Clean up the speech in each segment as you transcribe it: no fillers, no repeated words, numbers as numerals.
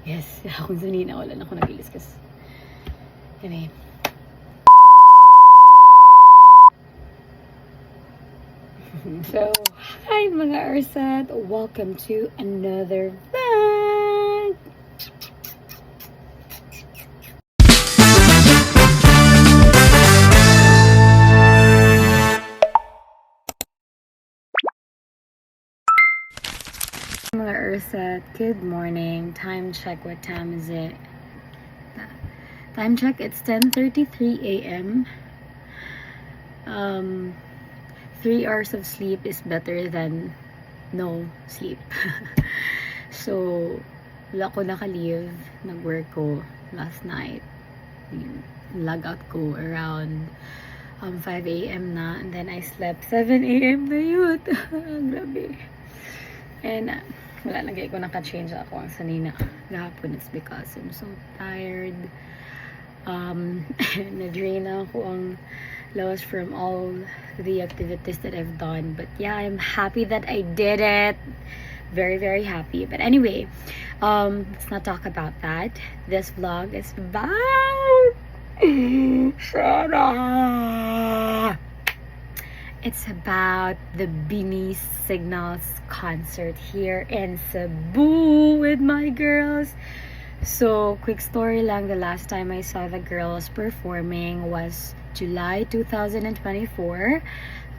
Yes, akong sanina. Wala na ako nag-iliskas. Anyway. So, hi mga Ursat! Welcome to another vlog! Mga Ursat, good morning. Time check, what time is it? Time check, it's 10:33 a.m. 3 hours of sleep is better than no sleep. So, wala ko naka-leave. Nag-work ko last night. Log out ko around 5 a.m. na. And then I slept 7 a.m. na yun. Grabe. And wala, lagay ko naka-change ako ang sanina gahapon. It's because I'm so tired. Na-drain ako ang lawas from all the activities that I've done, but yeah, I'm happy that I did it. Very, very happy. But anyway, let's not talk about that. This vlog is about Sarah. It's about the Beanie Signals concert here in Cebu with my girls. So, quick story lang, the last time I saw the girls performing was July 2024.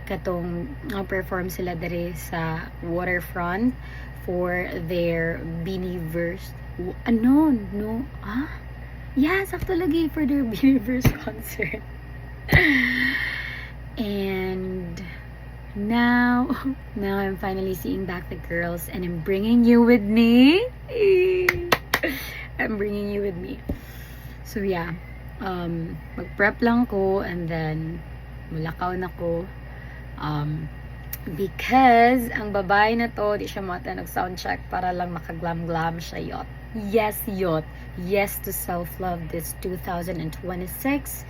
Katong perform sila dere sa waterfront for their Beanieverse. Yeah, sakto lagi for their Beanieverse concert. And now I'm finally seeing back the girls and I'm bringing you with me. I'm bringing you with me. So yeah, mag-prep lang ko and then mulakaw na ko. Because ang babae na to, di siya mata nag-soundcheck para lang makaglam-glam siya yot. Yes, yot. Yes to self-love this 2026.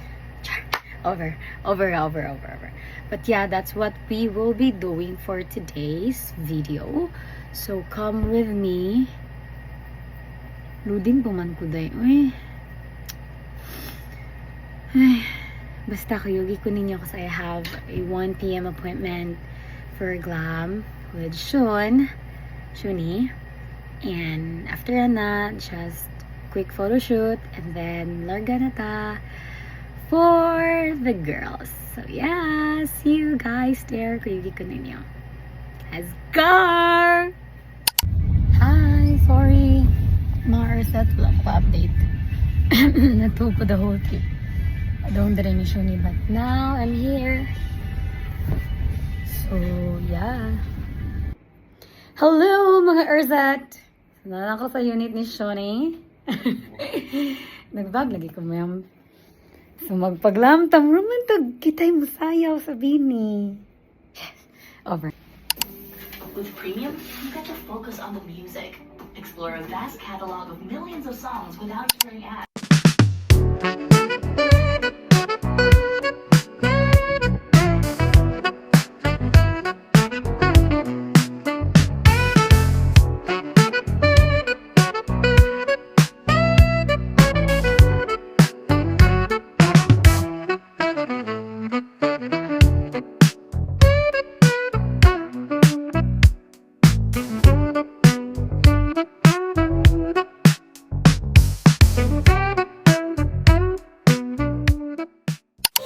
Over. But yeah, that's what we will be doing for today's video. So come with me. Loading puman ko day. Basta kuyugi ko ninyo kasi I have a 1 p.m. appointment for glam with Shuni. And after that, just quick photo shoot and then larga na ta for the girls. So yeah, see you guys there. Kuyugi ko ninyo. Let's go! Hi, sorry. Mga Ursat, wala ko update. Nato po the whole trip. I don't dare ni Shuni, but now I'm here. So, yeah. Hello, mga Ursat! Nalang ko sa unit ni Shuni. Nag-vlog lagi ko mayam. So, magpaglamtam. Romantag, kita'y masayaw sa Beanie. Yes. Over. With Premium, you get to focus on the music. Explore a vast catalog of millions of songs without hearing ads.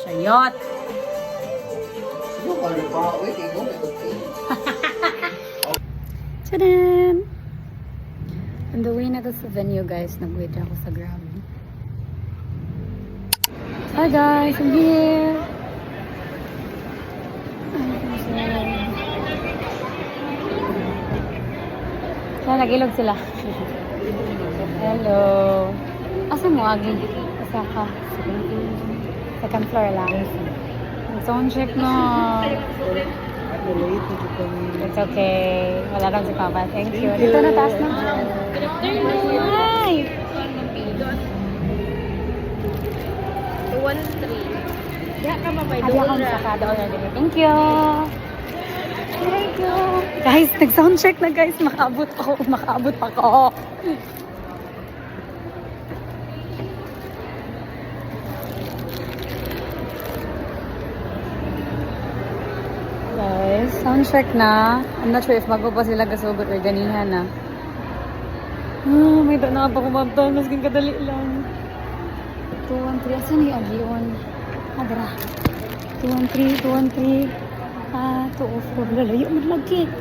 Shayot! Tadam! On the way na to sa venue, guys. Nag-wait ako sa Grab. Hi guys, I'm here! Nagilog sila. Hello! Asa mo, Agi? Asa ka? Second floor lang. Sound check na. It's okay. Wala lang si Papa. Thank you. Dito na taas na. Hi! 1-3. Ya ka mapay Ada akong saka doon. Thank you. Thank you. Guys, nag-soundcheck na guys. Makaabot ako. Makaabot pa ako. Guys, soundcheck na. I'm not sure if bago pa sila kasugot or ganihan na. May na pa kumabtan. Mas kadali lang. 213. Asan yung agion? Adra. 213, 213. 204. Lalayo maglagi. 213.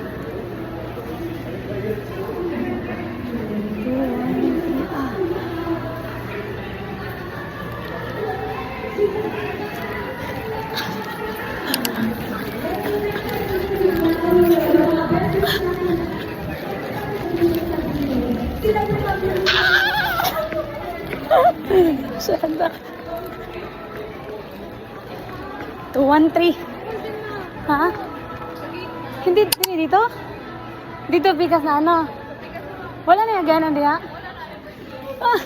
Sada. 213. Ha? Hindi dito? Dito bigas na ano? Wala na yung ganon diya? Ah.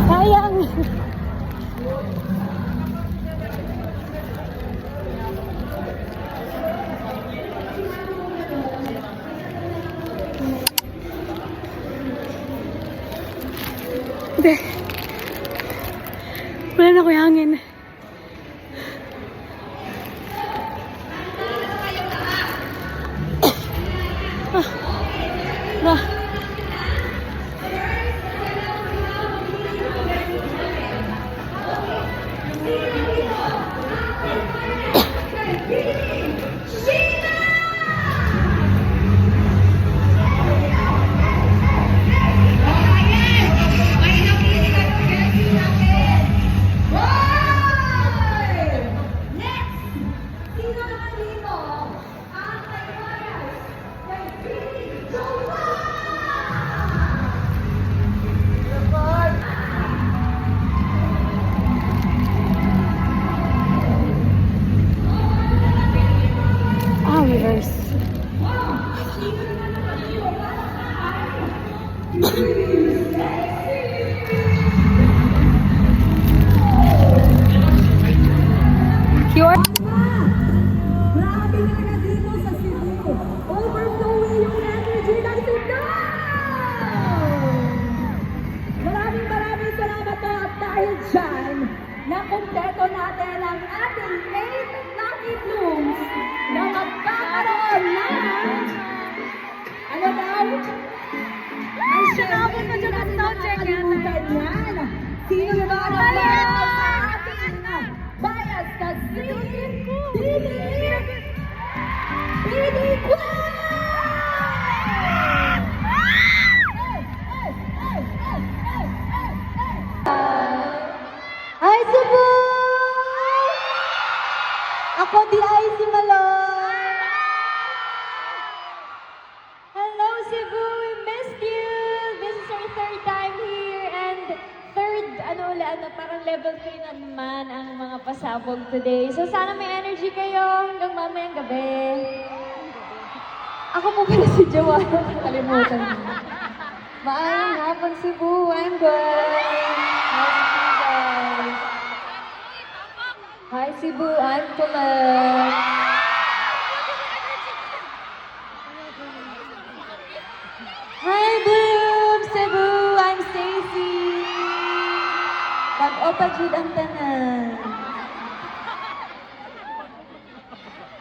Sayang. Hindi. Wala na ko yung hangin. Ah. Reverse. QR. Grabe talaga dito sa Cebu. Overflowing yung energy ng Cebu! Maraming salamat po at dahil dyan, nakumpleto natin ang ating 8 lucky blooms na magkakaroon ng ano daw? Ay, sinabot na dyan ang soundcheck yan. Sino ba ang bias sa ating bias na Bidi Hi, Cebu! Ako di ay si Malon. Hello, Cebu! We missed you! This is our third time here and parang level 3 na naman ang mga pasabog today. So sana may energy kayo hanggang mamayang gabi. Ako po pala si Jowa. Kalimutan mo. Maayong hapon, Cebu. I'm good. Hi, Cebu. I'm Colette. Hi, Bloom! Cebu! I'm Stacy. Pag-opajud ang tanan.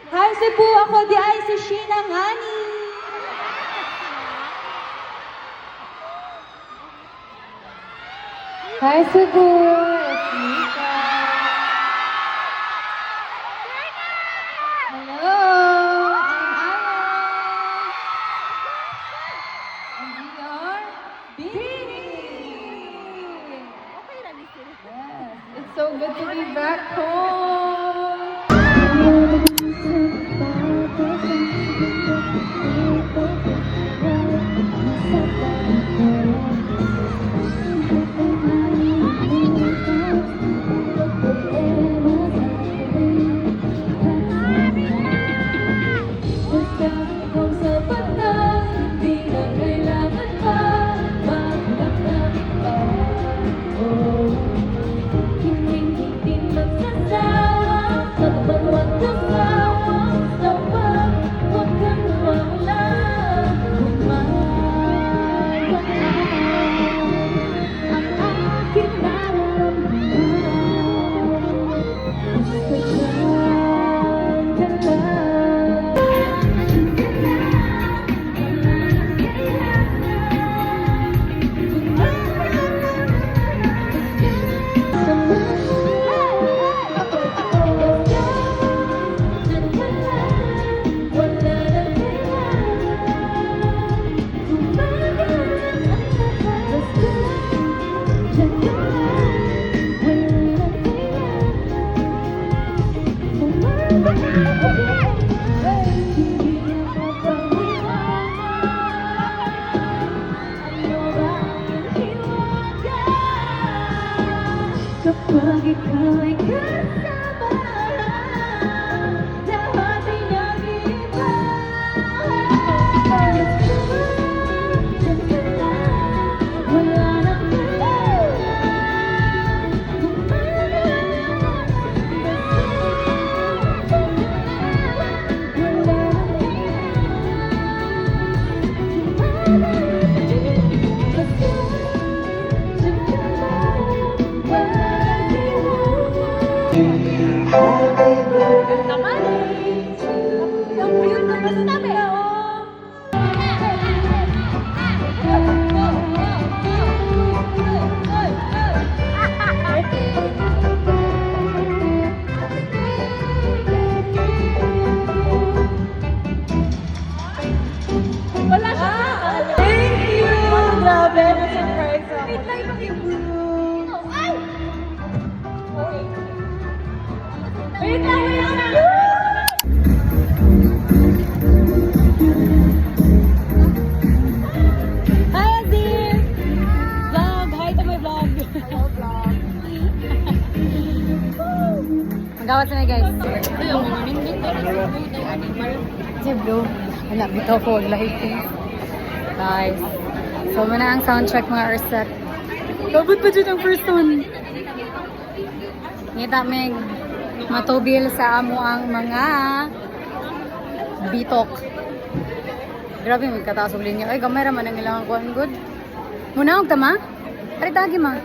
Hi, Cebu! Ako di ay si Sheena Ngani. Hi, Cebu! It's Mika. Hello! I'm Aya. And we are Bini! Yes, it's so good to be back home! Si Blue. Wala, bitaw ko. Live ko. Guys. So, muna ang soundcheck mga Urset. Kabot pa dyan ang first one. Ngita may matubil sa amo ang mga bitok. Grabe, magkataas og linya. Ay, gamay raman ang ilang kuhan good. Muna og tama? Ari tagi ma.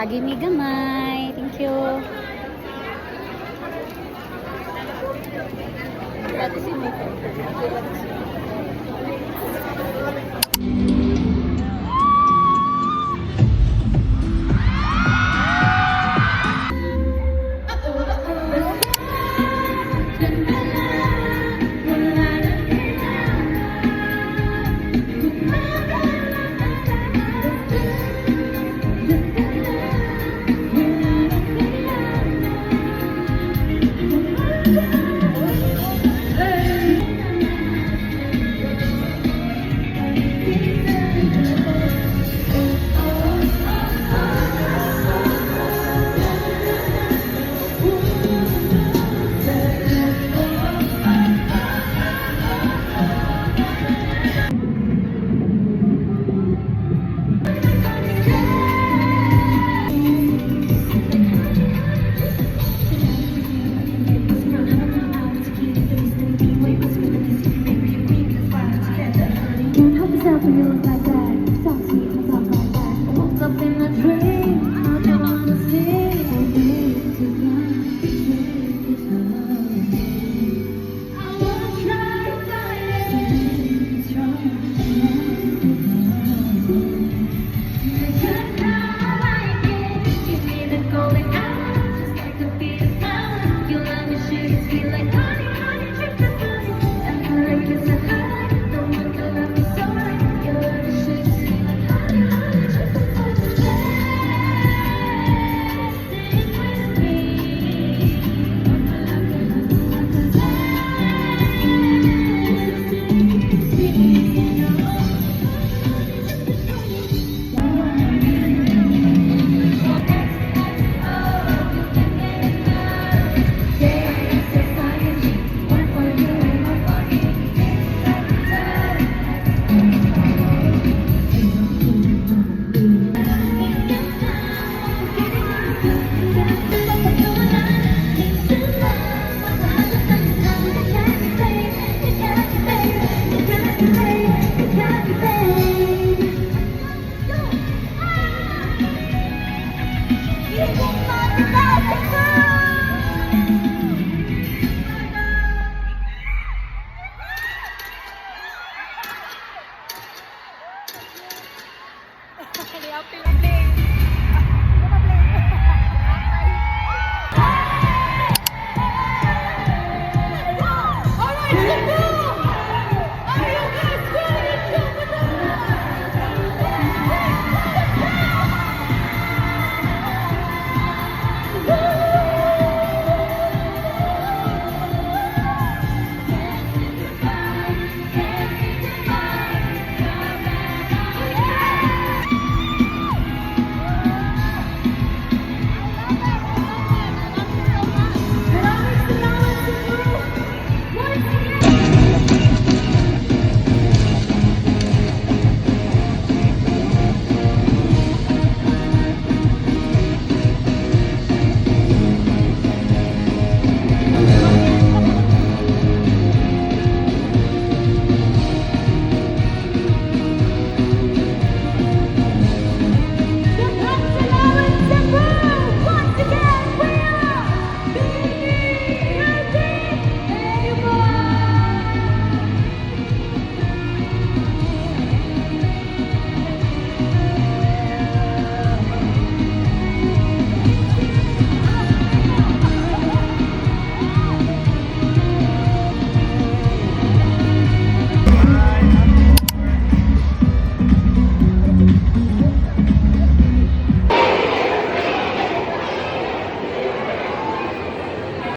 Agi ni gamay. Thank you.